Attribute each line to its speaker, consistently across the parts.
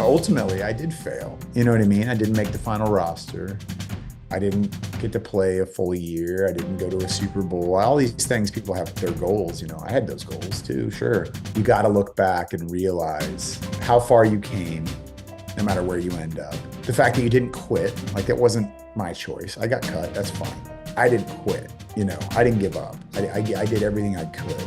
Speaker 1: ultimately I did fail. You know what I mean? I didn't make the final roster. I didn't get to play a full year. I didn't go to a Super Bowl. All these things, people have their goals. I had those goals too, sure. You got to look back and realize how far you came, no matter where you end up. The fact that you didn't quit, like that wasn't my choice. I got cut, that's fine. I didn't quit, I didn't give up. I did everything I could.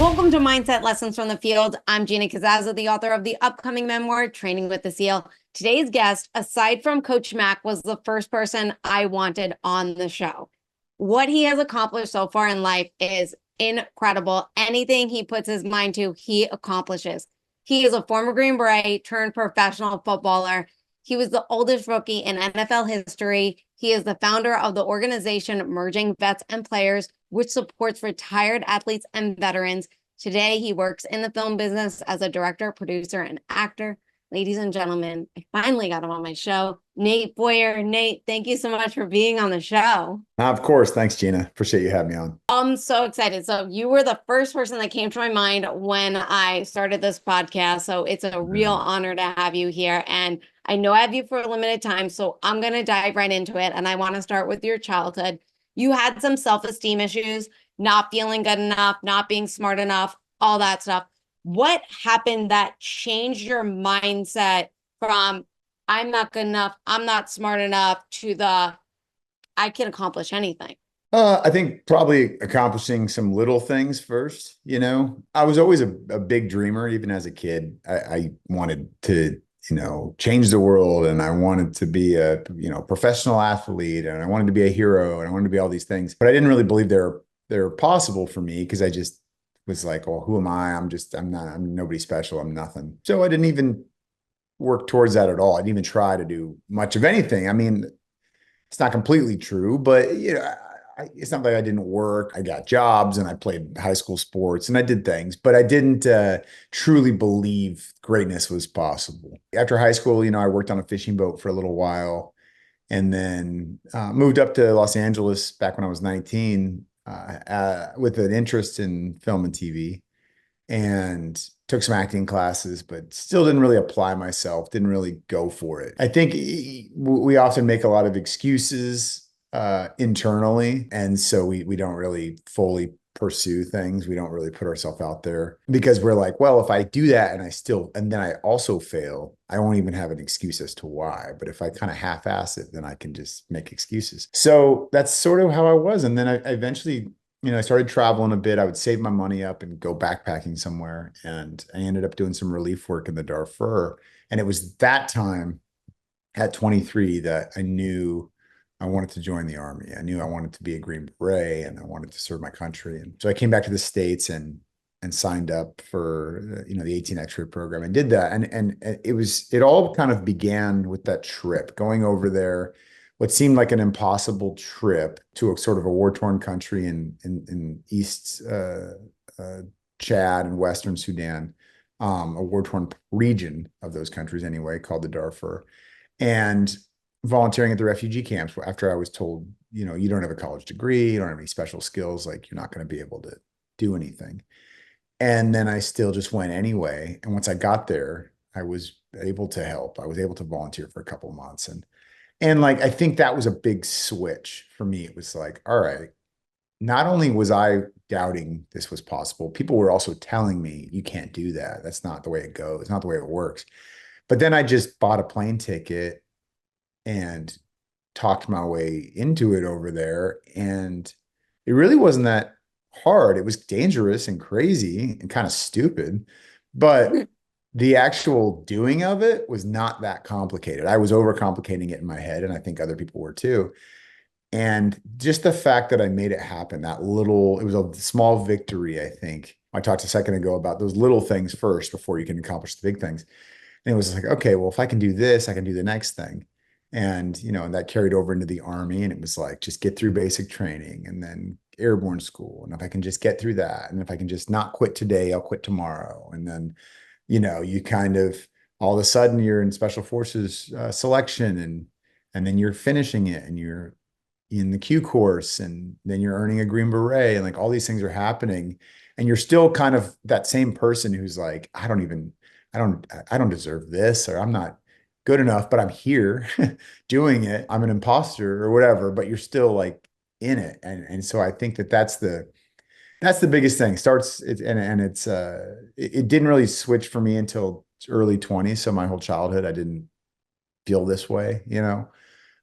Speaker 2: Welcome to Mindset Lessons from the Field. I'm Gina Cazazza, the author of the upcoming memoir, Training with the SEAL. Today's guest, aside from Coach Mack, was the first person I wanted on the show. What he has accomplished so far in life is incredible. Anything he puts his mind to, he accomplishes. He is a former Green Beret turned professional footballer. He was the oldest rookie in NFL history. He is the founder of the organization Merging Vets and Players, which supports retired athletes and veterans. Today, he works in the film business as a director, producer, and actor. Ladies and gentlemen, I finally got him on my show. Nate Boyer. Nate, thank you so much for being on the show.
Speaker 1: Of course. Thanks, Gina. Appreciate you having me on.
Speaker 2: I'm so excited. So you were the first person that came to my mind when I started this podcast. So it's a real honor to have you here. And I know I have you for a limited time, so I'm going to dive right into it. And I want to start with your childhood. You had some self-esteem issues, not feeling good enough, not being smart enough, all that stuff. What happened that changed your mindset from I'm not good enough, I'm not smart enough to the I can accomplish anything?
Speaker 1: I think probably accomplishing some little things first. I was always a big dreamer, even as a kid. I wanted to, change the world, and I wanted to be a, professional athlete, and I wanted to be a hero, and I wanted to be all these things. But I didn't really believe they're possible for me, because I just was like, well, who am I? I'm nobody special. I'm nothing. So I didn't even work towards that at all. I didn't even try to do much of anything. I mean, it's not completely true, but it's not like I didn't work. I got jobs and I played high school sports and I did things, but I didn't truly believe greatness was possible. After high school, I worked on a fishing boat for a little while, and then moved up to Los Angeles back when I was 19 with an interest in film and TV, and took some acting classes, but still didn't really apply myself, didn't really go for it. I think we often make a lot of excuses internally, and so we don't really fully pursue things. We don't really put ourselves out there, because we're like, well, if I do that and then I also fail, I won't even have an excuse as to why. But if I kind of half-ass it, then I can just make excuses. So that's sort of how I was. And then I eventually, I started traveling a bit. I would save my money up and go backpacking somewhere. And I ended up doing some relief work in the Darfur. And it was that time at 23 that I knew I wanted to join the Army. I knew I wanted to be a Green Beret, and I wanted to serve my country. And so I came back to the States and signed up for, the 18 X-ray program, and did that. And it all kind of began with that trip, going over there, what seemed like an impossible trip to a sort of a war-torn country in East Chad and Western Sudan, a war-torn region of those countries anyway, called the Darfur, and volunteering at the refugee camps after I was told, you don't have a college degree, you don't have any special skills, like you're not going to be able to do anything. And then I still just went anyway. And once I got there, I was able to help. I was able to volunteer for a couple of months. And like, I think that was a big switch for me. It was like, all right, not only was I doubting this was possible, people were also telling me, you can't do that. That's not the way it goes. It's not the way it works. But then I just bought a plane ticket and talked my way into it over there. And it really wasn't that hard. It was dangerous and crazy and kind of stupid, but the actual doing of it was not that complicated. I was overcomplicating it in my head, and I think other people were too. And just the fact that I made it happen, it was a small victory, I think. I talked a second ago about those little things first before you can accomplish the big things. And it was like, okay, well, if I can do this, I can do the next thing. And, and that carried over into the Army, and it was like, just get through basic training and then airborne school. And if I can just get through that, and if I can just not quit today, I'll quit tomorrow. And then, you kind of, all of a sudden you're in special forces selection, and then you're finishing it, and you're in the Q course, and then you're earning a Green Beret, and like all these things are happening, and you're still kind of that same person who's like, I don't deserve this, or I'm not good enough, but I'm here doing it. I'm an imposter or whatever, but you're still like in it. And so I think that that's the biggest thing. Starts it, and it's it didn't really switch for me until early 20s. So my whole childhood, I didn't feel this way, you know.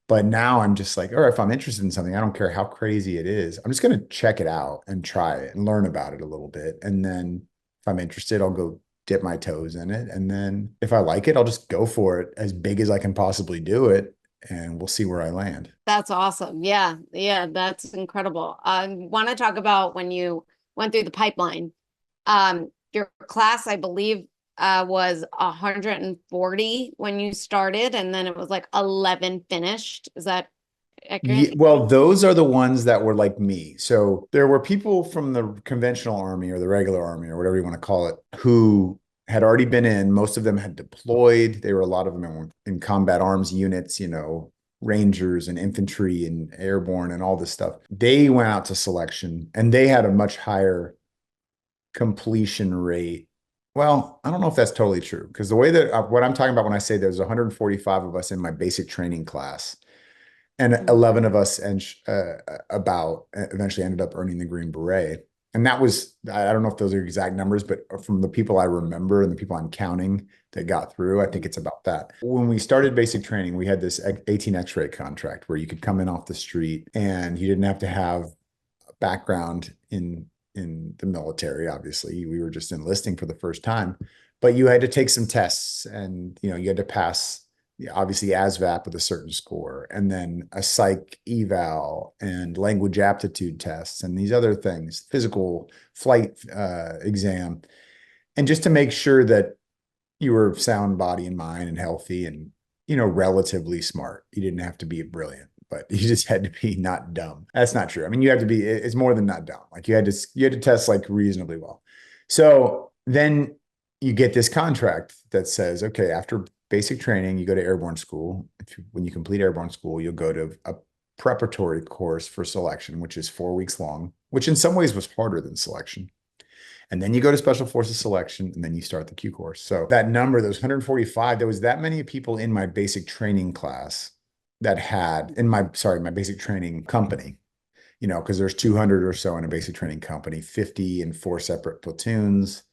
Speaker 1: But now I'm just like, all right, if I'm interested in something, I don't care how crazy it is. I'm just going to check it out and try it and learn about it a little bit. And then if I'm interested, I'll go dip my toes in it. And then if I like it, I'll just go for it as big as I can possibly do it. And we'll see where I land.
Speaker 2: That's awesome. Yeah. Yeah. That's incredible. I want to talk about when you went through the pipeline. Your class, I believe, was 140 when you started, and then it was like 11 finished. Is that
Speaker 1: Yeah,
Speaker 2: accurate?
Speaker 1: well, those are the ones that were like me. So there were people from the conventional army or the regular army or whatever you want to call it who had already been in. Most of them had deployed. There were a lot of them in combat arms units, you know, Rangers and infantry and airborne and all this stuff. They went out to selection and they had a much higher completion rate. Well, I don't know if that's totally true because the way that what I'm talking about when I say there's 145 of us in my basic training class and
Speaker 2: Mhm.
Speaker 1: 11 of us and about eventually ended up earning the Green Beret. And that was, I don't know if those are exact numbers, but from the people I remember and the people I'm counting that got through, I think it's about that. When we started basic training, we had this 18 X-ray contract where you could come in off the street and you didn't have to have a background in the military. Obviously, we were just enlisting for the first time, but you had to take some tests and you had to pass obviously ASVAB with a certain score, and then a psych eval and language aptitude tests and these other things, physical flight exam, and just to make sure that you were sound body and mind and healthy and relatively smart. You didn't have to be brilliant, but you just had to be not dumb. That's not true. I mean, you have to be. It's more than not dumb. Like you had to test like reasonably well. So then you get this contract that says, okay, after basic training, you go to airborne school. When you complete airborne school, you'll go to a preparatory course for selection, which is 4 weeks long, which in some ways was harder than selection. And then you go to special forces selection and then you start the Q course. So that number, those 145, there was that many people in my basic training class that had in my basic training company, because there's 200 or so in a basic training company, 50 in four separate platoons,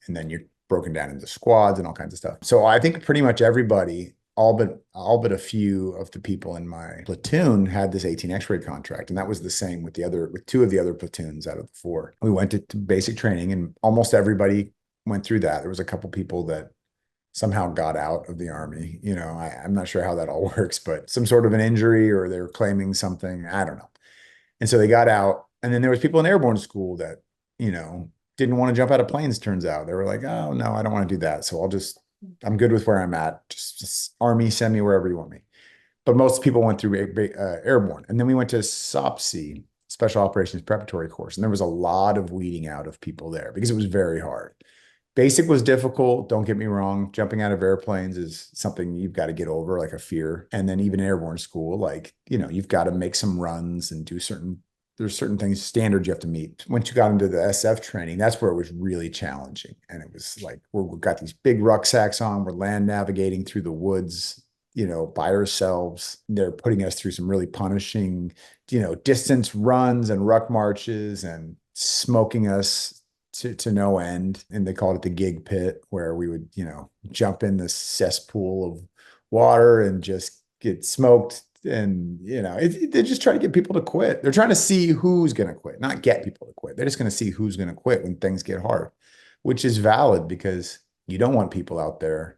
Speaker 1: and then you're broken down into squads and all kinds of stuff. So I think pretty much everybody, all but a few of the people in my platoon had this 18 X-ray contract, and that was the same with two of the other platoons out of the four. We went to basic training, and almost everybody went through that. There was a couple people that somehow got out of the army. I'm not sure how that all works, but some sort of an injury or they were claiming something. I don't know. And so they got out. And then there was people in airborne school that, didn't want to jump out of planes, turns out. They were like, oh, no, I don't want to do that. So I'm good with where I'm at. Just army, send me wherever you want me. But most people went through airborne. And then we went to SOPC, Special Operations Preparatory Course. And there was a lot of weeding out of people there because it was very hard. Basic was difficult. Don't get me wrong. Jumping out of airplanes is something you've got to get over, like a fear. And then even airborne school, like, you've got to make some runs and there's certain things, standards you have to meet. Once you got into the SF training, that's where it was really challenging. And it was like, we've got these big rucksacks on, we're land navigating through the woods, by ourselves. They're putting us through some really punishing, distance runs and ruck marches and smoking us to no end. And they called it the gig pit, where we would, jump in this cesspool of water and just get smoked. And, they're just trying to get people to quit. They're trying to see who's going to quit, not get people to quit. They're just going to see who's going to quit when things get hard, which is valid because you don't want people out there,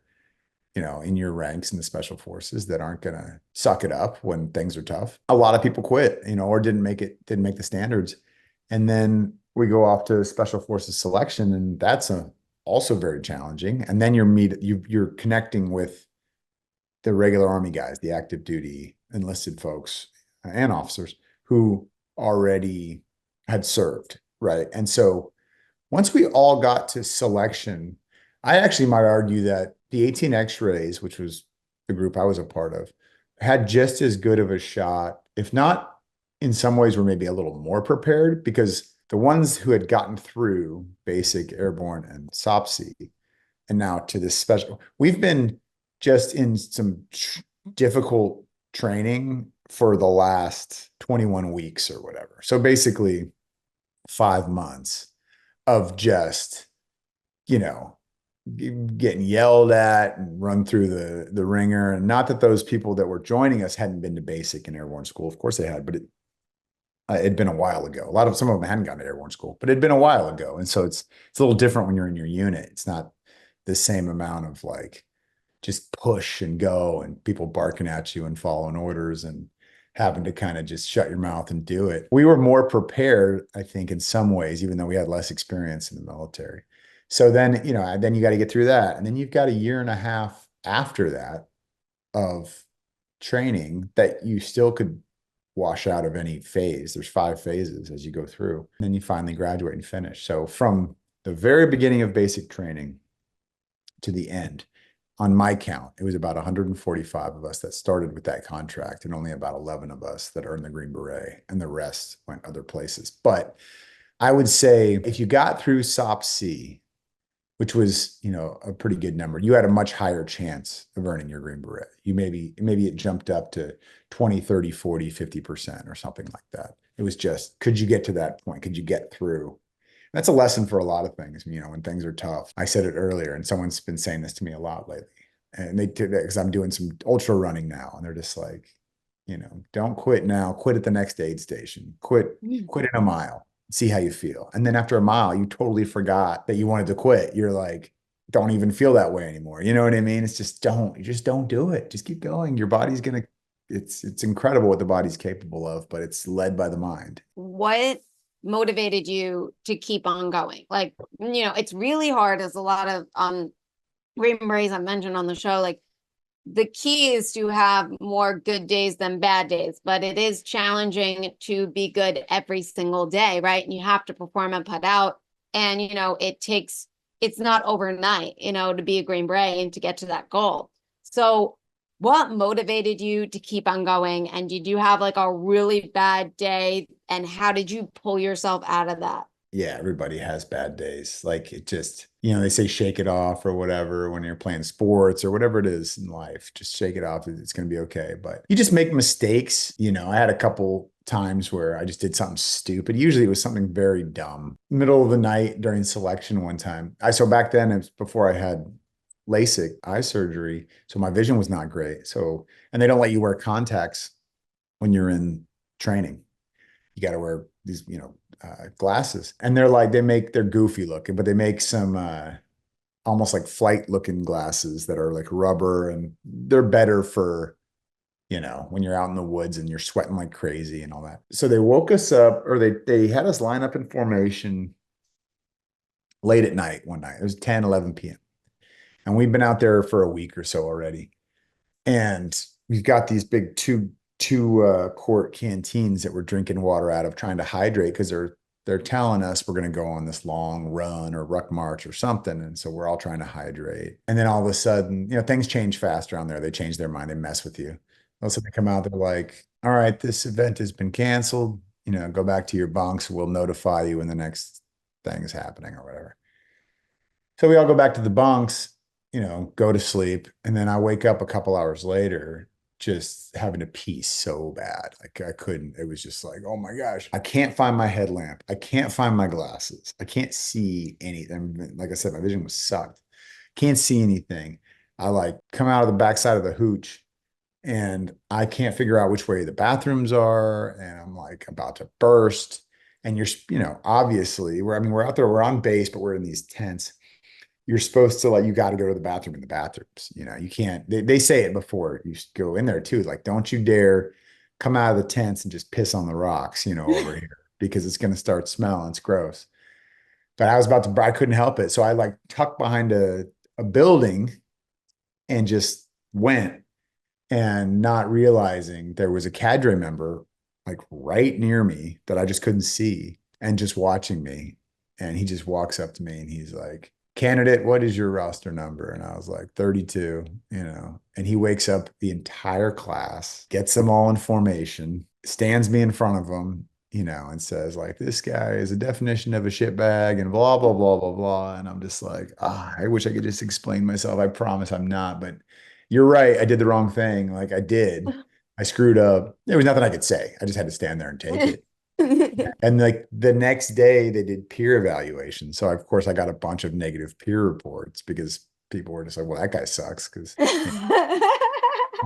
Speaker 1: in your ranks in the special forces that aren't going to suck it up when things are tough. A lot of people quit, or didn't make the standards. And then we go off to special forces selection, and that's also very challenging. And then you're connecting with the regular army guys, the active duty enlisted folks and officers who already had served, right? And so once we all got to selection, I actually might argue that the 18 X-rays, which was the group I was a part of, had just as good of a shot, if not in some ways were maybe a little more prepared because the ones who had gotten through basic airborne and SOPSI and now to this special, we've been just in some difficult training for the last 21 weeks or whatever. So basically 5 months of just, you know, getting yelled at and run through the ringer. And not that those people that were joining us hadn't been to basic and airborne school. Of course they had, but it'd been a while ago. Some of them hadn't gone to airborne school, but it'd been a while ago. And so it's a little different when you're in your unit. It's not the same amount of like just push and go and people barking at you and following orders and having to kind of just shut your mouth and do it. We were more prepared, I think, in some ways, even though we had less experience in the military. So then, then you got to get through that. And then you've got a year and a half after that of training that you still could wash out of any phase. There's 5 phases as you go through. And then you finally graduate and finish. So from the very beginning of basic training to the end, on my count, it was about 145 of us that started with that contract and only about 11 of us that earned the Green Beret, and the rest went other places. But I would say if you got through SOP-C, which was, a pretty good number, you had a much higher chance of earning your Green Beret. Maybe it jumped up to 20, 30, 40, 50% or something like that. It was just, could you get to that point? Could you get through? That's a lesson for a lot of things, when things are tough. I said it earlier, and someone's been saying this to me a lot lately. And they did that because I'm doing some ultra running now, and they're just like, don't quit now. Quit at the next aid station. Quit in a mile. See how you feel. And then after a mile, you totally forgot that you wanted to quit. You're like, don't even feel that way anymore. You know what I mean? It's just you just don't do it. Just keep going. Your body's gonna, it's incredible what the body's capable of, but it's led by the mind.
Speaker 2: What motivated you to keep on going? Like, it's really hard, as a lot of Green Berets I mentioned on the show. Like, the key is to have more good days than bad days, but it is challenging to be good every single day, right? And you have to perform and put out. And, it's not overnight, to be a Green Beret and to get to that goal. So what motivated you to keep on going? And did you have like a really bad day? And how did you pull yourself out of that?
Speaker 1: Yeah, everybody has bad days. Like it just, they say shake it off or whatever when you're playing sports or whatever it is in life. Just shake it off. It's going to be okay. But you just make mistakes. I had a couple times where I just did something stupid. Usually it was something very dumb. Middle of the night during selection one time. So back then, it was before I had LASIK eye surgery. So my vision was not great. So, and they don't let you wear contacts when you're in training. You got to wear these, glasses. And they're goofy looking, but they make some almost like flight looking glasses that are like rubber, and they're better for, when you're out in the woods and you're sweating like crazy and all that. So they woke us up, or they had us line up in formation late at night one night. It was 10, 11 p.m. And we've been out there for a week or so already. And we've got these big two quart canteens that we're drinking water out of, trying to hydrate because they're telling us we're going to go on this long run or ruck march or something. And so we're all trying to hydrate. And then all of a sudden, things change fast around there. They change their mind. They mess with you. All of a sudden they come out, they're like, all right, this event has been canceled. Go back to your bunks. We'll notify you when the next thing is happening or whatever. So we all go back to the bunks, go to sleep. And then I wake up a couple hours later just having to pee so bad. Like I couldn't. It was just like, oh my gosh, I can't find my headlamp. I can't find my glasses. I can't see anything. Like I said, my vision was sucked. Can't see anything. I like come out of the backside of the hooch and I can't figure out which way the bathrooms are. And I'm like about to burst. And obviously we're out there, we're on base, but we're in these tents. You're supposed to you got to go to the bathroom in the bathrooms. You can't, they say it before you go in there too. Like, don't you dare come out of the tents and just piss on the rocks, over here, because it's going to start smelling. It's gross. But I couldn't help it. So I tucked behind a building and just went, and not realizing there was a cadre member right near me that I just couldn't see and just watching me. And he just walks up to me and he's like, candidate, what is your roster number? And I was like, 32, and he wakes up the entire class, gets them all in formation, stands me in front of them, and says like, this guy is a definition of a shitbag and blah, blah, blah, blah, blah. And I'm just like, I wish I could just explain myself. I promise I'm not, but you're right. I did the wrong thing. Like I did. I screwed up. There was nothing I could say. I just had to stand there and take it. And like the next day they did peer evaluation. So of course I got a bunch of negative peer reports because people were just like, well, that guy sucks.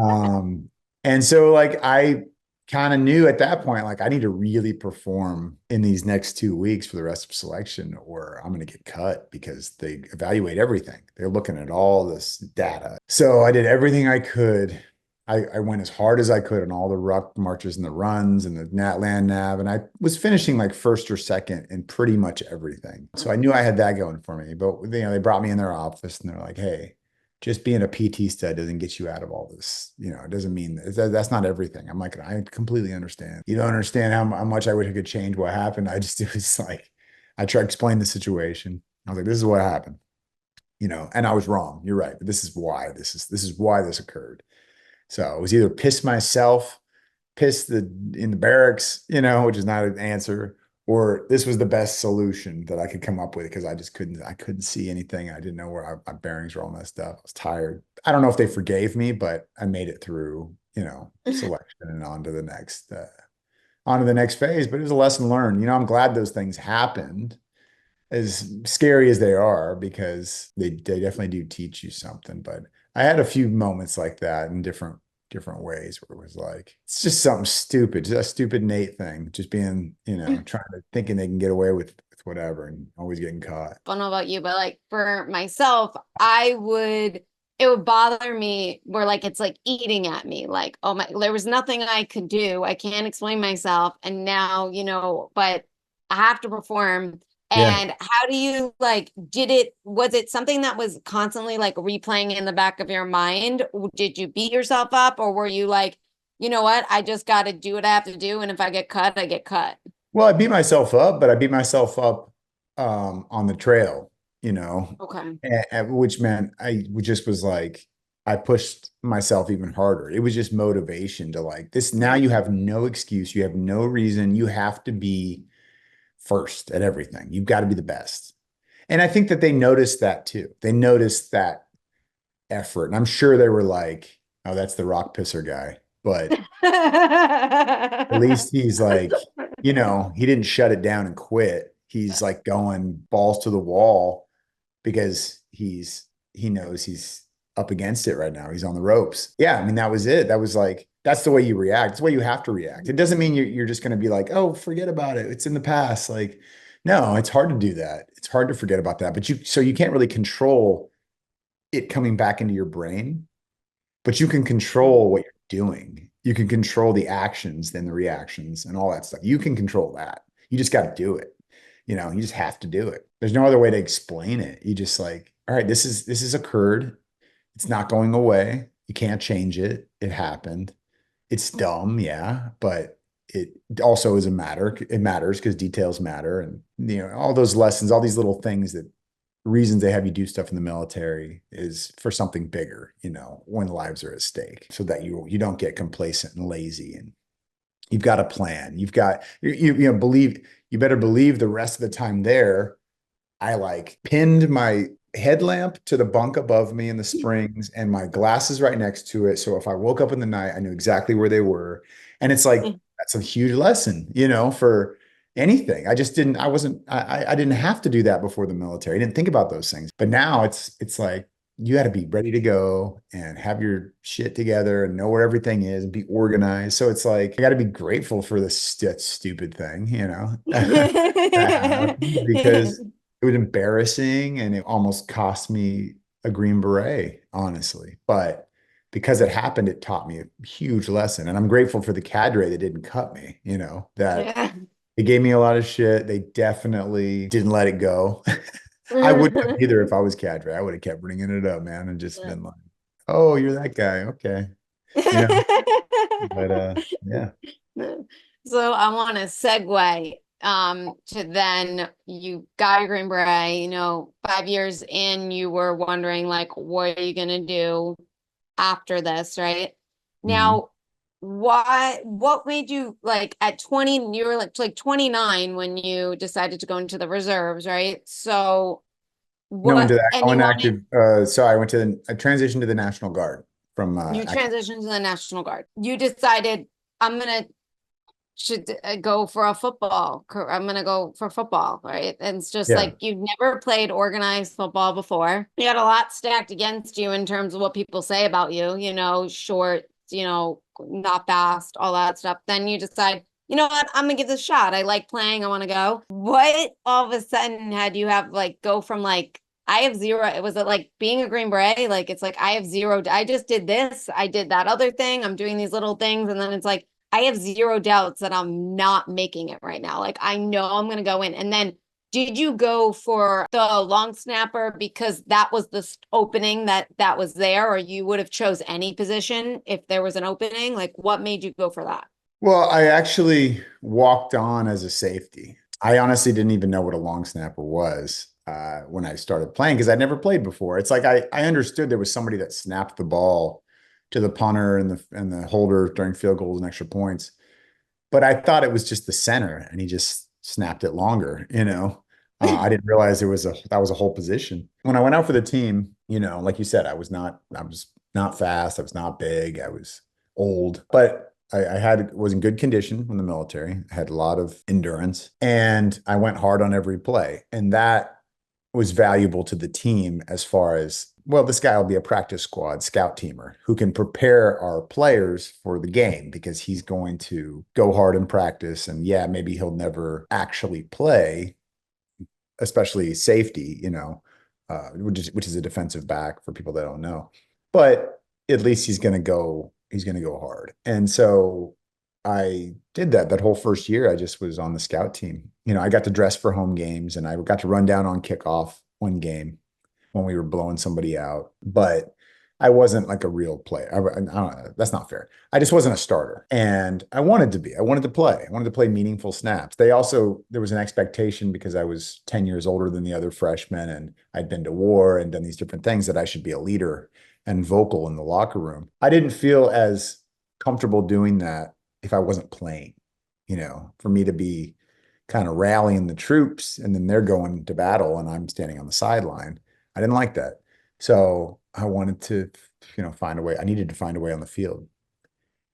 Speaker 1: Um, and so like I kind of knew at that point, like I need to really perform in these next 2 weeks for the rest of selection, or I'm going to get cut because they evaluate everything. They're looking at all this data. So I did everything I could. I went as hard as I could on all the ruck marches and the runs and the nat land nav. And I was finishing like first or second in pretty much everything. So I knew I had that going for me. But they brought me in their office and they're like, hey, just being a PT stud doesn't get you out of all this. It doesn't mean that's not everything. I'm like, I completely understand. You don't understand how much I wish I could change what happened. It was like, I tried to explain the situation. I was like, this is what happened, and I was wrong. You're right. But this is why this occurred. So I was either pissed myself, pissed in the barracks, which is not an answer, or this was the best solution that I could come up with because I couldn't see anything. I didn't know where my bearings were all messed up. I was tired. I don't know if they forgave me, but I made it through, selection and on to the next phase. But it was a lesson learned. I'm glad those things happened, as scary as they are, because they definitely do teach you something. But I had a few moments like that in different ways where it was like, it's just something stupid, just a stupid Nate thing, just being, trying to thinking they can get away with whatever and always getting caught.
Speaker 2: I don't know about you, but like for myself, it would bother me where like it's like eating at me. Like, oh my, there was nothing I could do. I can't explain myself. And now, but I have to perform.
Speaker 1: Yeah.
Speaker 2: And how do you like, was it something that was constantly like replaying in the back of your mind? Did you beat yourself up or were you like, you know what? I just got to do what I have to do. And if I get cut, I get cut.
Speaker 1: Well, I beat myself up, but I beat myself up on the trail,
Speaker 2: Okay.
Speaker 1: which meant I just was like, I pushed myself even harder. It was just motivation to like this. Now you have no excuse. You have no reason. You have to be first at everything. You've got to be the best. And I think that they noticed that too. They noticed that effort. And I'm sure they were like, oh, that's the rock pisser guy. But at least he's like, he didn't shut it down and quit. He's like going balls to the wall because he knows he's up against it right now. He's on the ropes. Yeah, I mean, that was it. That was like, that's the way you react. It's the way you have to react. It doesn't mean you're just going to be like, oh, forget about it. It's in the past. Like, no, it's hard to do that. It's hard to forget about that. So you can't really control it coming back into your brain, but you can control what you're doing. You can control the actions, then the reactions and all that stuff. You can control that. You just got to do it. You just have to do it. There's no other way to explain it. You just like, all right, this has occurred. It's not going away. You can't change it. It happened. It's dumb, yeah, but it also is a matter. It matters because details matter. And all those lessons, all these little things, that reasons they have you do stuff in the military is for something bigger, when lives are at stake, so that you don't get complacent and lazy, and you've got a plan. You better believe the rest of the time there, I like pinned my headlamp to the bunk above me in the springs and my glasses right next to it. So if I woke up in the night, I knew exactly where they were. And it's like, that's a huge lesson, for anything. I didn't have to do that before the military. I didn't think about those things. But now it's like, you got to be ready to go and have your shit together and know where everything is and be organized. So it's like, I got to be grateful for this stupid thing, that happened, because it was embarrassing and it almost cost me a Green Beret, honestly. But because it happened, it taught me a huge lesson. And I'm grateful for the cadre that didn't cut me, that
Speaker 2: Yeah.
Speaker 1: it gave me a lot of shit. They definitely didn't let it go. I wouldn't have either if I was cadre. I would have kept bringing it up, man, and just been like, oh, you're that guy. Okay. You know, but yeah.
Speaker 2: So I want to segue. to then you got your Green Beret, 5 years in, you were wondering like, what are you gonna do after this, right?
Speaker 1: Mhm.
Speaker 2: Now, what made you like at 20, you were like 29 when you decided to go into the reserves, right? So
Speaker 1: No, into
Speaker 2: what,
Speaker 1: that. I
Speaker 2: and
Speaker 1: went active. So I transitioned to the National Guard from
Speaker 2: you
Speaker 1: active.
Speaker 2: transitioned to the National Guard. You decided I'm gonna should go for a football. I'm gonna go for football, right? And it's just
Speaker 1: Yeah.
Speaker 2: like you've never played organized football before. You got a lot stacked against you in terms of what people say about you, short, not fast, all that stuff. Then you decide, you know what, I'm gonna give this a shot. I like playing, I want to go. What all of a sudden had you have like go from like I have zero. It was like being a Green Beret. Like it's like I have zero. I just did this. I did that other thing. I'm doing these little things, and then it's like I have zero doubts that I'm not making it right now. Like I know I'm going to go in. And then did you go for the long snapper because that was the opening that was there, or you would have chose any position if there was an opening? Like what made you go for that?
Speaker 1: Well, I actually walked on as a safety. I honestly didn't even know what a long snapper was when I started playing because I'd never played before. It's like I understood there was somebody that snapped the ball to the punter and the holder during field goals and extra points. But I thought it was just the center, and he just snapped it longer. I didn't realize that was a whole position. When I went out for the team, like you said, I was not fast, I was not big, I was old, but I was in good condition in the military. I had a lot of endurance, and I went hard on every play, and that was valuable to the team as far as, well, this guy will be a practice squad scout teamer who can prepare our players for the game because he's going to go hard in practice. And yeah, maybe he'll never actually play, especially safety, which is a defensive back for people that don't know. But at least he's going to go hard. And so I did that whole first year. I just was on the scout team. I got to dress for home games, and I got to run down on kickoff one game when we were blowing somebody out. But I wasn't like a real player. I don't know, that's not fair. I just wasn't a starter, and I wanted to be. I wanted to play. I wanted to play meaningful snaps. There was an expectation because I was 10 years older than the other freshmen, and I'd been to war and done these different things that I should be a leader and vocal in the locker room. I didn't feel as comfortable doing that if I wasn't playing, for me to be kind of rallying the troops and then they're going to battle and I'm standing on the sideline. I didn't like that. So I wanted to, find a way. I needed to find a way on the field.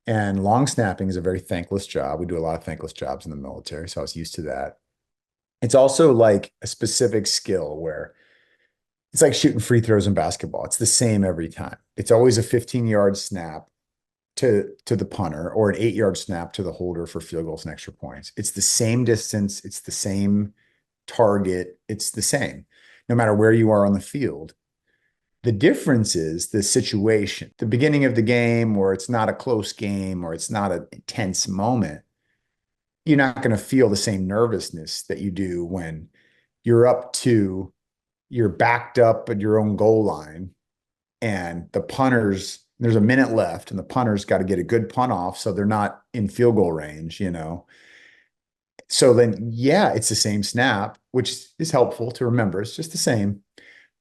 Speaker 1: And long snapping is a very thankless job. We do a lot of thankless jobs in the military. So I was used to that. It's also like a specific skill where it's like shooting free throws in basketball. It's the same every time. It's always a 15-yard snap to the punter or an 8-yard snap to the holder for field goals and extra points. It's the same distance. It's the same target. It's the same, no matter where you are on the field. The difference is the situation, the beginning of the game, where it's not a close game or it's not an intense moment. You're not going to feel the same nervousness that you do when you're you're backed up at your own goal line, and there's a minute left, and the punter's got to get a good punt off so they're not in field goal range. So then, yeah, it's the same snap, which is helpful to remember. It's just the same,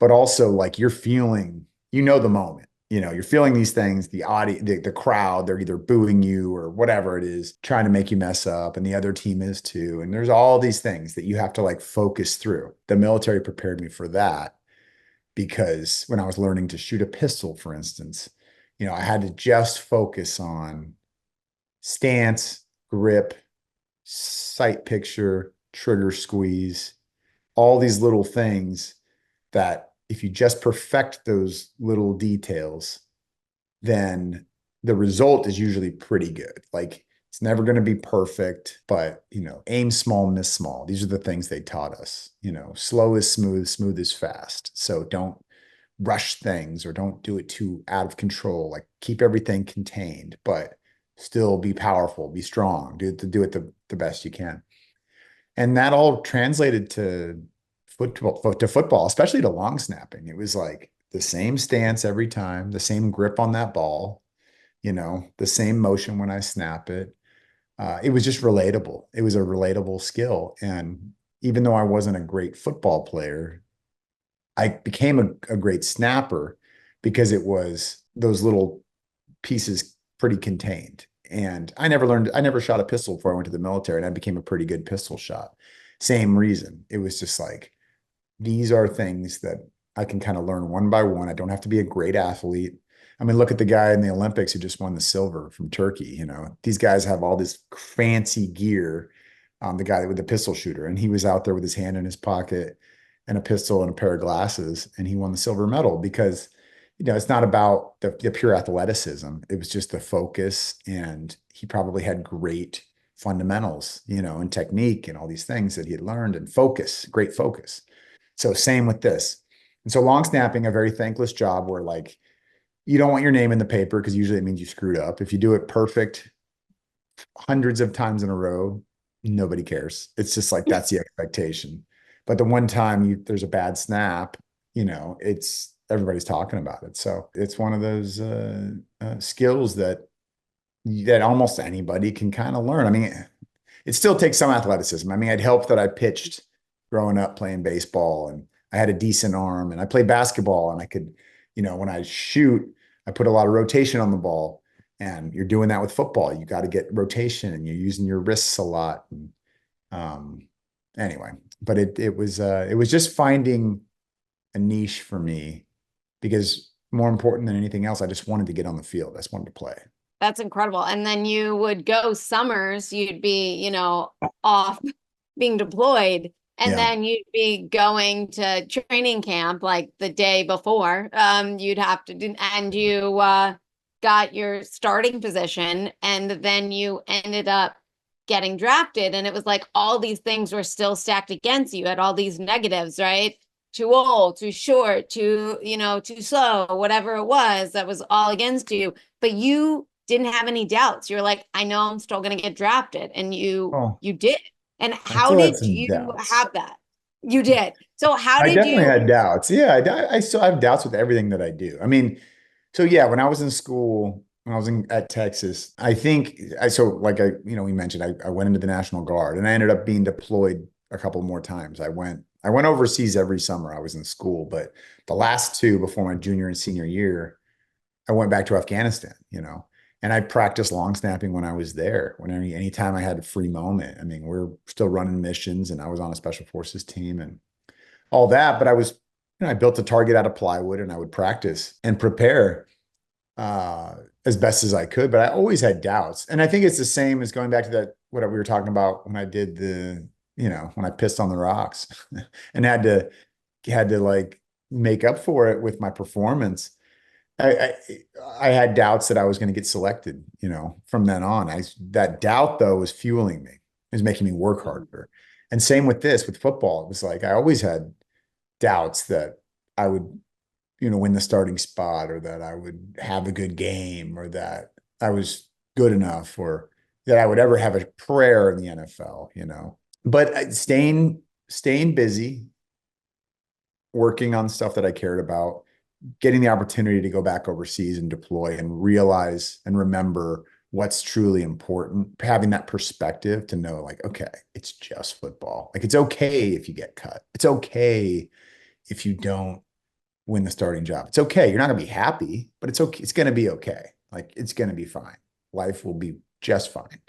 Speaker 1: but also like you're feeling, the moment, you're feeling these things, the audience, the crowd, they're either booing you or whatever it is, trying to make you mess up. And the other team is too. And there's all these things that you have to like focus through. The military prepared me for that because when I was learning to shoot a pistol, for instance, I had to just focus on stance, grip, sight picture, trigger squeeze, all these little things that if you just perfect those little details, then the result is usually pretty good. Like it's never going to be perfect, but aim small, miss small. These are the things they taught us. Slow is smooth, smooth is fast. So don't rush things or don't do it too out of control. Like keep everything contained, but still be powerful, be strong, do it the best you can. And that all translated to football, especially to long snapping. It was like the same stance every time, the same grip on that ball, the same motion when I snap it. it was just relatable. It was a relatable skill. And even though I wasn't a great football player, I became a great snapper because it was those little pieces pretty contained. And I never shot a pistol before I went to the military, and I became a pretty good pistol shot. Same reason. It was just like, these are things that I can kind of learn one by one. I don't have to be a great athlete. I mean, look at the guy in the Olympics who just won the silver from Turkey. You know, these guys have all this fancy gear. The guy with the pistol shooter, and he was out there with his hand in his pocket and a pistol and a pair of glasses, and he won the silver medal because, you know, it's not about the pure athleticism. It was just the focus, and he probably had great fundamentals, you know, and technique and all these things that he had learned, and focus, great focus. So same with this. And so long snapping, a very thankless job where like you don't want your name in the paper because usually it means you screwed up. If you do it perfect hundreds of times in a row, nobody cares. It's just like that's the expectation. But the one time there's a bad snap, you know, it's everybody's talking about it. So it's one of those skills that almost anybody can kind of learn. I mean, it still takes some athleticism. I mean, I'd helped that I pitched growing up playing baseball, and I had a decent arm, and I played basketball, and I could, you know, when I shoot, I put a lot of rotation on the ball, and you're doing that with football. You got to get rotation, and you're using your wrists a lot. And, um, anyway, but it was just finding a niche for me because more important than anything else, I just wanted to get on the field. I just wanted to play.
Speaker 2: That's incredible. And then you would go summers, you'd be, off being deployed, and
Speaker 1: Yeah.
Speaker 2: then you'd be going to training camp like the day before. You'd have to do, and you got your starting position, and then you ended up getting drafted. And it was like all these things were still stacked against you. You had all these negatives, right? Too old, too short, too slow, whatever it was that was all against you. But you didn't have any doubts. You're like, I know I'm still going to get drafted. And you
Speaker 1: Oh,
Speaker 2: you did. And
Speaker 1: I
Speaker 2: how
Speaker 1: still had
Speaker 2: did
Speaker 1: some
Speaker 2: you
Speaker 1: doubts.
Speaker 2: have that? You did. So how
Speaker 1: I
Speaker 2: did
Speaker 1: definitely
Speaker 2: you
Speaker 1: had doubts. Yeah, I still have doubts with everything that I do. I mean, so yeah, when I was in school, when I was at Texas, I think we mentioned, I went into the National Guard, and I ended up being deployed a couple more times. I went overseas every summer I was in school, but the last two before my junior and senior year, I went back to Afghanistan, you know, and I practiced long snapping when I was there. Anytime I had a free moment. I mean, we're still running missions, and I was on a special forces team and all that. But I built a target out of plywood, and I would practice and prepare as best as I could. But I always had doubts. And I think it's the same as going back to what we were talking about when I did when I pissed on the rocks and had to like make up for it with my performance. I, I had doubts that I was going to get selected, you know, from then on. That doubt though was fueling me. It was making me work harder. And same with with football. It was like I always had doubts that I would, win the starting spot, or that I would have a good game, or that I was good enough, or that I would ever have a prayer in the NFL, you know. But staying busy, working on stuff that I cared about, getting the opportunity to go back overseas and deploy and realize and remember what's truly important, having that perspective to know, like, okay, it's just football. Like, it's okay if you get cut. It's okay if you don't win the starting job. It's okay. You're not going to be happy, but it's okay. It's going to be okay. Like, it's going to be fine. Life will be just fine.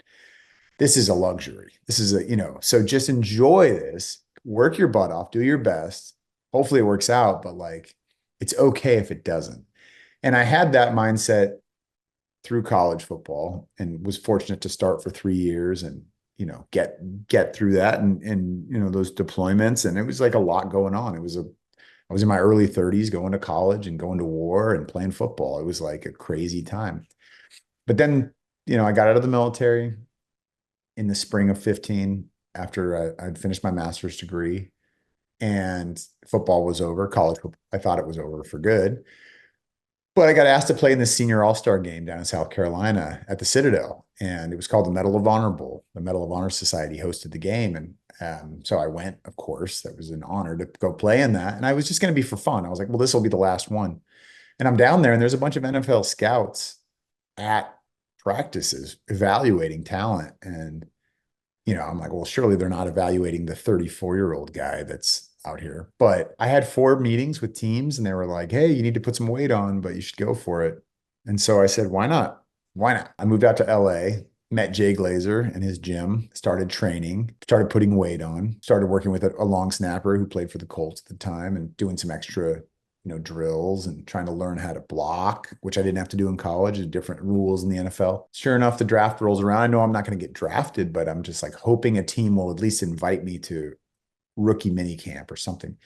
Speaker 1: This is a luxury. This is so just enjoy this, work your butt off, do your best. Hopefully it works out, but like, it's okay if it doesn't. And I had that mindset through college football, and was fortunate to start for 3 years and, get through that, and, those deployments. And it was like a lot going on. I was in my early 30s going to college and going to war and playing football. It was like a crazy time. But then, I got out of the military in the spring of 15 after I'd finished my master's degree, and football was over. College football, I thought it was over for good. But I got asked to play in the senior all-star game down in South Carolina at the Citadel, and it was called the Medal of Honor Bowl. The Medal of Honor Society hosted the game, and so I went. Of course, that was an honor to go play in that, and I was just going to be for fun. I was like, well, this will be the last one, and I'm down there, and there's a bunch of NFL scouts at practices evaluating talent. And, I'm like, well, surely they're not evaluating the 34-year-old guy that's out here. But I had 4 meetings with teams and they were like, hey, you need to put some weight on, but you should go for it. And so I said, why not? Why not? I moved out to LA, met Jay Glazer in his gym, started training, started putting weight on, started working with a long snapper who played for the Colts at the time and doing some extra, drills and trying to learn how to block, which I didn't have to do in college, different rules in the NFL. Sure enough, the draft rolls around. I know I'm not going to get drafted, but I'm just like hoping a team will at least invite me to rookie mini camp or something.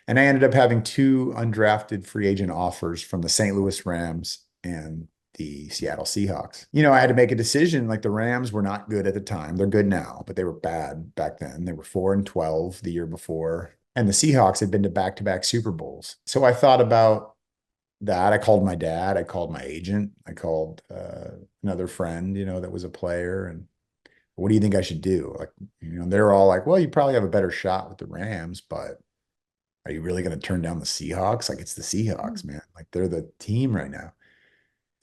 Speaker 1: And I ended up having 2 undrafted free agent offers from the St. Louis Rams and the Seattle Seahawks. I had to make a decision. Like the Rams were not good at the time. They're good now, but they were bad back then. They were 4-12 the year before. And the Seahawks had been to back-to-back Super Bowls. So I thought about that. I called my dad. I called my agent. I called another friend, that was a player. And what do you think I should do? Like, they're all like, well, you probably have a better shot with the Rams, but are you really going to turn down the Seahawks? Like, it's the Seahawks, man. Like, they're the team right now.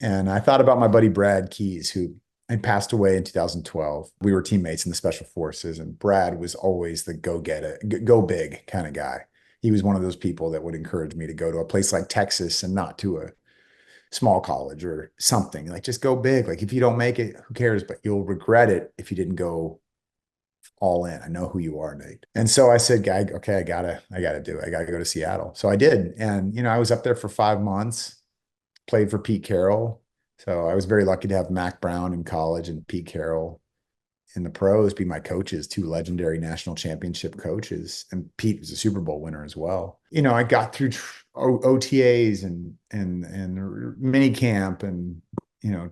Speaker 1: And I thought about my buddy Brad Keys, who had passed away in 2012. We were teammates in the special forces, and Brad was always the go get it, go big kind of guy. He was one of those people that would encourage me to go to a place like Texas and not to a small college or something. Like, just go big. Like, if you don't make it, who cares? But you'll regret it if you didn't go all in. I know who you are, Nate. And so I said, guy, okay, I gotta do it. I gotta go to Seattle. So I did. And, I was up there for 5 months, played for Pete Carroll. So I was very lucky to have Mac Brown in college and Pete Carroll in the pros be my coaches, 2 legendary national championship coaches. And Pete was a Super Bowl winner as well. I got through OTAs and mini camp and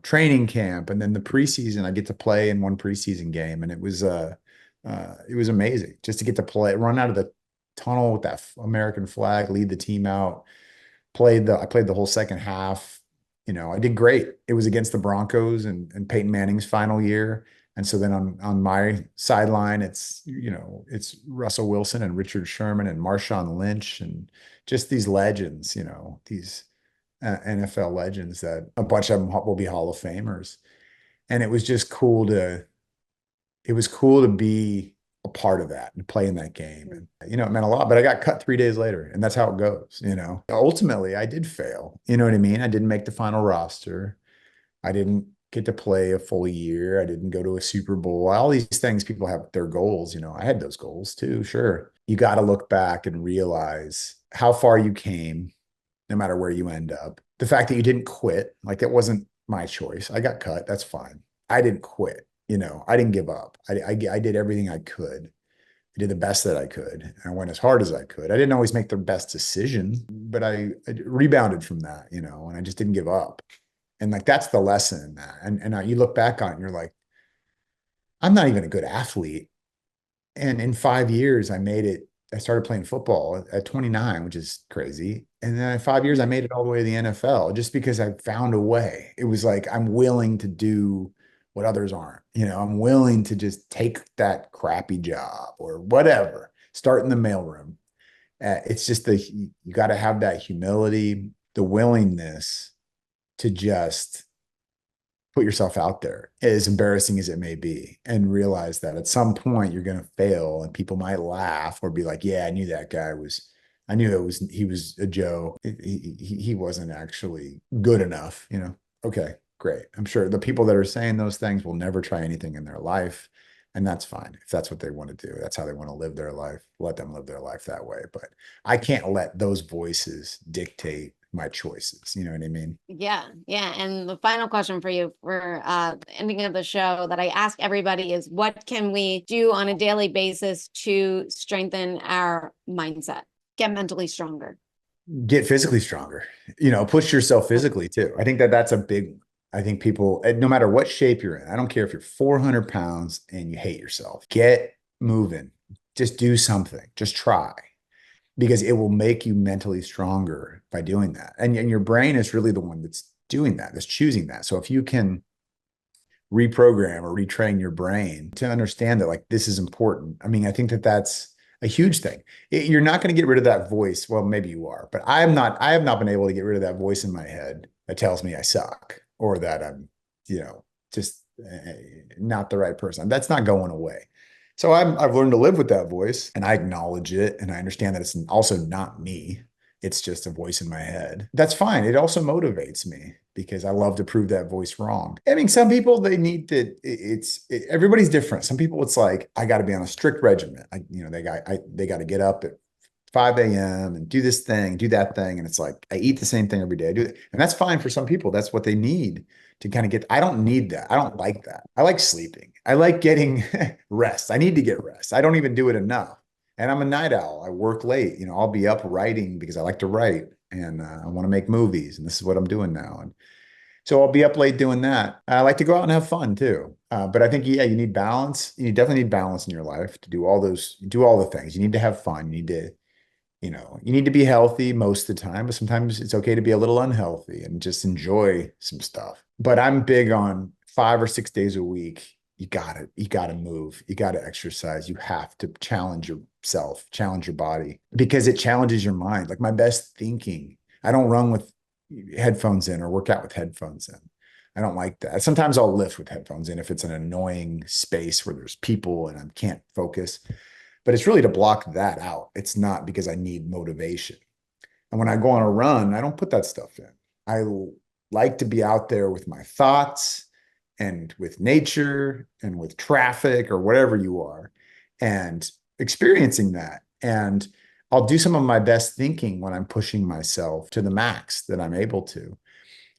Speaker 1: training camp, and then the preseason. I get to play in one preseason game, and it was amazing just to get to play, run out of the tunnel with that American flag, lead the team out. I played the whole second half. I did great. It was against the Broncos and Peyton Manning's final year. And so then on my sideline, it's Russell Wilson and Richard Sherman and Marshawn Lynch and just these legends, these NFL legends that a bunch of them will be Hall of Famers. And it was cool to be a part of that and play in that game. And, it meant a lot, but I got cut 3 days later, and that's how it goes. Ultimately I did fail. You know what I mean? I didn't make the final roster. I didn't get to play a full year. I didn't go to a Super Bowl. All these things, people have their goals. I had those goals too. Sure. You got to look back and realize how far you came, no matter where you end up. The fact that you didn't quit, like that wasn't my choice. I got cut. That's fine. I didn't quit. I didn't give up. I did everything I could. I did the best that I could. I went as hard as I could. I didn't always make the best decision, but I rebounded from that, and I just didn't give up. And like, that's the lesson in that. And you look back on it and you're like, I'm not even a good athlete. And in 5 years, I made it. I started playing football at 29, which is crazy. And then in 5 years, I made it all the way to the NFL just because I found a way. It was like, I'm willing to do what others aren't. I'm willing to just take that crappy job or whatever, start in the mailroom. It's just you got to have that humility, the willingness to just put yourself out there, as embarrassing as it may be, and realize that at some point you're going to fail and people might laugh or be like, yeah, I knew he was a Joe. He wasn't actually good enough, Okay, great. I'm sure the people that are saying those things will never try anything in their life. And that's fine. If that's what they want to do, that's how they want to live their life. Let them live their life that way. But I can't let those voices dictate my choices. You know what I mean?
Speaker 2: Yeah, yeah. And the final question for you for ending of the show that I ask everybody is, what can we do on a daily basis to strengthen our mindset, get mentally stronger?
Speaker 1: Get physically stronger, push yourself physically too. I think that's a big, I think people, no matter what shape you're in, I don't care if you're 400 pounds and you hate yourself, get moving, just do something, just try, because it will make you mentally stronger by doing that. And your brain is really the one that's doing that, that's choosing that. So if you can reprogram or retrain your brain to understand that, like, this is important. I mean, I think that's a huge thing. You're not going to get rid of that voice. Well, maybe you are, but I have not been able to get rid of that voice in my head that tells me I suck or that I'm, just not the right person. That's not going away. So I've learned to live with that voice, and I acknowledge it, and I understand that it's also not me. It's just a voice in my head. That's fine. It also motivates me because I love to prove that voice wrong. I mean, some people, they need to, everybody's different. Some people, it's like, I got to be on a strict regimen. They got to get up at 5 a.m. and do this thing, do that thing. And it's like, I eat the same thing every day. I do it. And that's fine for some people. That's what they need to kind of get. I don't need that. I don't like that. I like sleeping. I like getting rest. I need to get rest. I don't even do it enough. And I'm a night owl. I work late. I'll be up writing because I like to write, and I want to make movies. And this is what I'm doing now. And so I'll be up late doing that. I like to go out and have fun too. But I think, yeah, you need balance. You definitely need balance in your life to do all the things. You need to have fun. You need to be healthy most of the time, but sometimes it's okay to be a little unhealthy and just enjoy some stuff. But I'm big on 5 or 6 days a week. You gotta move. You gotta exercise. You have to challenge yourself, challenge your body, because it challenges your mind. Like my best thinking, I don't run with headphones in or work out with headphones in. I don't like that. Sometimes I'll lift with headphones in if it's an annoying space where there's people and I can't focus. But it's really to block that out. It's not because I need motivation. And when I go on a run, I don't put that stuff in. I like to be out there with my thoughts and with nature and with traffic or whatever you are, and experiencing that. And I'll do some of my best thinking when I'm pushing myself to the max that I'm able to.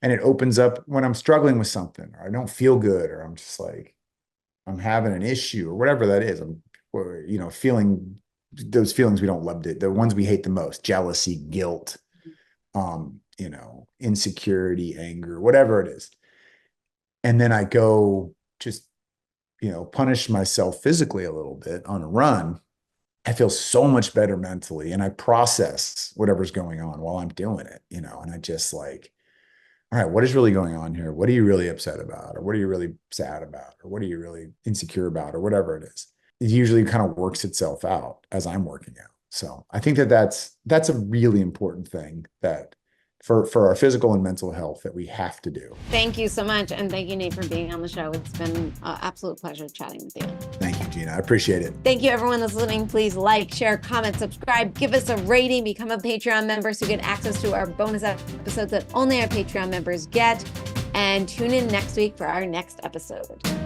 Speaker 1: And it opens up when I'm struggling with something, or I don't feel good, or I'm just like, I'm having an issue or whatever that is. Feeling those feelings we don't love, the ones we hate the most: jealousy, guilt, insecurity, anger, whatever it is. And then I go just, punish myself physically a little bit on a run. I feel so much better mentally, and I process whatever's going on while I'm doing it, and I just like, all right, what is really going on here? What are you really upset about? Or what are you really sad about? Or what are you really insecure about? Or whatever it is. It usually kind of works itself out as I'm working out. So I think that's a really important thing that for our physical and mental health that we have to do.
Speaker 2: Thank you so much. And thank you, Nate, for being on the show. It's been an absolute pleasure chatting with you.
Speaker 1: Thank you, Gina. I appreciate it.
Speaker 2: Thank you, everyone that's listening. Please like, share, comment, subscribe, give us a rating, become a Patreon member so you get access to our bonus episodes that only our Patreon members get. And tune in next week for our next episode.